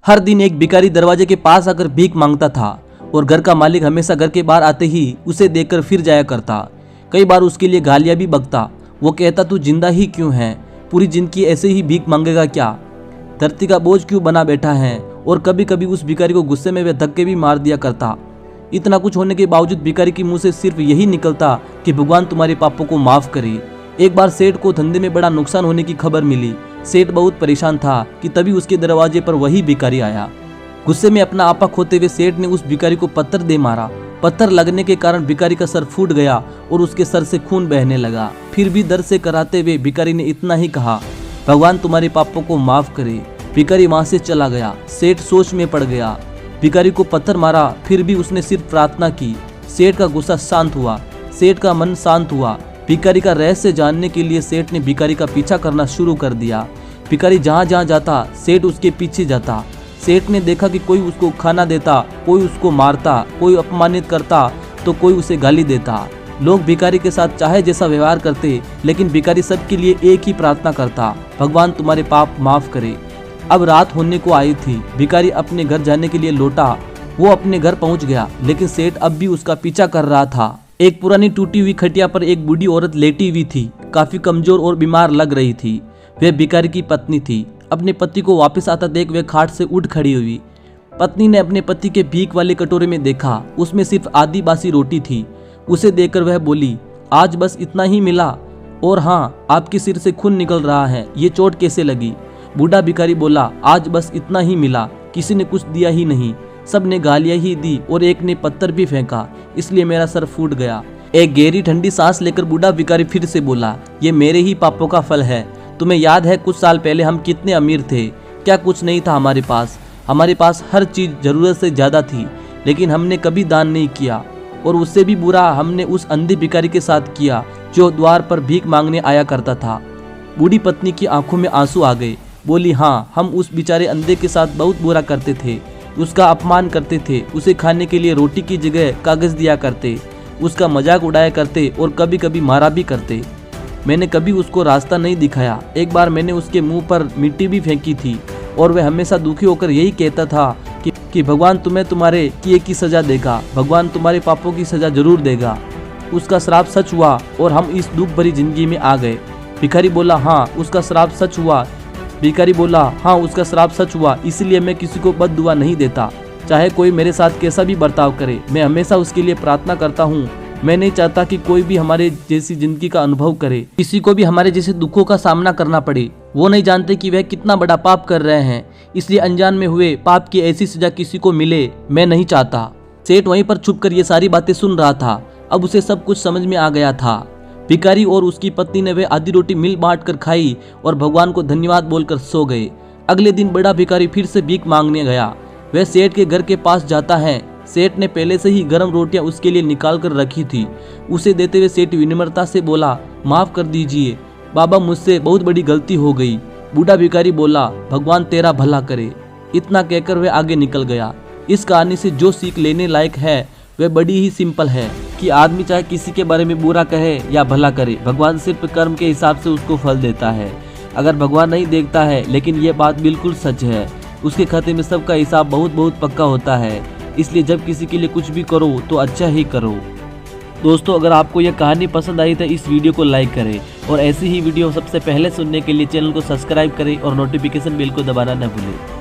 हर दिन एक भिखारी दरवाजे के पास आकर भीख मांगता था और घर का मालिक हमेशा घर के बाहर आते ही उसे देखकर फिर जाया करता। कई बार उसके लिए गालियां भी बकता। वो कहता, तू जिंदा ही क्यों है, पूरी जिंदगी ऐसे ही भीख मांगेगा क्या, धरती का बोझ क्यों बना बैठा है। और कभी कभी उस भिखारी को गुस्से में वे धक्के भी मार दिया करता। इतना कुछ होने के बावजूद भिखारी के मुंह से सिर्फ यही निकलता कि भगवान तुम्हारे पापों को माफ करे। एक बार सेठ को धंधे में बड़ा नुकसान होने की खबर मिली। सेठ बहुत परेशान था कि तभी उसके दरवाजे पर वही भिखारी आया। गुस्से में अपना आपा खोते हुए सेठ ने उस भिखारी को पत्थर दे मारा। पत्थर लगने के कारण भिखारी का सर फूट गया और उसके सर से खून बहने लगा। फिर भी दर्द से कराते हुए भिखारी ने इतना ही कहा, भगवान तुम्हारे पापों को माफ करे। भिखारी वहां से चला गया। सेठ सोच में पड़ गया। भिखारी को पत्थर मारा, फिर भी उसने सिर्फ प्रार्थना की। सेठ का गुस्सा शांत हुआ, सेठ का मन शांत हुआ। भिखारी का रहस्य जानने के लिए सेठ ने भिखारी का पीछा करना शुरू कर दिया। भिखारी जहाँ जहाँ जाता सेठ उसके पीछे जाता। सेठ ने देखा कि कोई उसको खाना देता, कोई उसको मारता, कोई अपमानित करता तो कोई उसे गाली देता। लोग भिखारी के साथ चाहे जैसा व्यवहार करते, लेकिन भिखारी सबके लिए एक ही प्रार्थना करता, भगवान तुम्हारे पाप माफ करे। अब रात होने को आई थी। भिखारी अपने घर जाने के लिए लौटा। वो अपने घर पहुंच गया, लेकिन सेठ अब भी उसका पीछा कर रहा था। एक पुरानी टूटी हुई खटिया पर एक बूढ़ी औरत लेटी हुई थी, काफी कमजोर और बीमार लग रही थी। वह भिखारी की पत्नी थी। अपने पति को वापस आता देख वह खाट से उठ खड़ी हुई। पत्नी ने अपने पति के भीख वाले कटोरे में देखा, उसमें सिर्फ आधी बासी रोटी थी। उसे देखकर वह बोली, आज बस इतना ही मिला? और हाँ, आपके सिर से खून निकल रहा है, ये चोट कैसे लगी? बूढ़ा भिखारी बोला, आज बस इतना ही मिला, किसी ने कुछ दिया ही नहीं, सब ने गालियां ही दी और एक ने पत्थर भी फेंका, इसलिए मेरा सर फूट गया। एक गहरी ठंडी सांस लेकर बूढ़ा भिखारी फिर से बोला, ये मेरे ही पापों का फल है। तुम्हें याद है कुछ साल पहले हम कितने अमीर थे? क्या कुछ नहीं था हमारे पास? हमारे पास हर चीज जरूरत से ज्यादा थी, लेकिन हमने कभी दान नहीं किया। और उससे भी बुरा हमने उस अंधे भिखारी के साथ किया जो द्वार पर भीख मांगने आया करता था। बूढ़ी पत्नी की आंखों में आंसू आ गए। बोली, हाँ, हम उस बेचारे अंधे के साथ बहुत बुरा करते थे, उसका अपमान करते थे, उसे खाने के लिए रोटी की जगह कागज दिया करते, उसका मजाक उड़ाया करते और कभी कभी मारा भी करते। मैंने कभी उसको रास्ता नहीं दिखाया। एक बार मैंने उसके मुंह पर मिट्टी भी फेंकी थी और वह हमेशा दुखी होकर यही कहता था कि भगवान तुम्हें तुम्हारे किए की सजा देगा, भगवान तुम्हारे पापों की सजा जरूर देगा। उसका श्राप सच हुआ और हम इस दुख भरी जिंदगी में आ गए। भिखारी बोला, हाँ, उसका श्राप सच हुआ। भिखारी बोला, हाँ, उसका श्राप सच हुआ, इसलिए मैं किसी को बद्दुआ नहीं देता। चाहे कोई मेरे साथ कैसा भी बर्ताव करे, मैं हमेशा उसके लिए प्रार्थना करता हूँ। मैं नहीं चाहता कि कोई भी हमारे जैसी जिंदगी का अनुभव करे, किसी को भी हमारे जैसे दुखों का सामना करना पड़े। वो नहीं जानते कि वह कितना बड़ा पाप कर रहे हैं, इसलिए अनजान में हुए पाप की ऐसी सजा किसी को मिले, मैं नहीं चाहता। सेठ वहीं पर छुपकर ये सारी बातें सुन रहा था। अब उसे सब कुछ समझ में आ गया था। भिखारी और उसकी पत्नी ने वह आधी रोटी मिल बांट कर खाई और भगवान को धन्यवाद बोलकर सो गए। अगले दिन बड़ा भिखारी फिर से भीख मांगने गया। वह सेठ के घर के पास जाता है। सेठ ने पहले से ही गर्म रोटियां उसके लिए निकाल कर रखी थी। उसे देते हुए सेठ विनम्रता से बोला, माफ कर दीजिए बाबा, मुझसे बहुत बड़ी गलती हो गई। बूढ़ा भिखारी बोला, भगवान तेरा भला करे। इतना कहकर वह आगे निकल गया। इस कहानी से जो सीख लेने लायक है वह बड़ी ही सिंपल है कि आदमी चाहे किसी के बारे में बुरा कहे या भला करे, भगवान सिर्फ कर्म के हिसाब से उसको फल देता है। अगर भगवान नहीं देखता है, लेकिन यह बात बिल्कुल सच है, उसके खाते में सबका हिसाब बहुत बहुत पक्का होता है। इसलिए जब किसी के लिए कुछ भी करो तो अच्छा ही करो। दोस्तों, अगर आपको यह कहानी पसंद आई तो इस वीडियो को लाइक करें और ऐसी ही वीडियो सबसे पहले सुनने के लिए चैनल को सब्सक्राइब करें और नोटिफिकेशन बेल को दबाना न भूलें।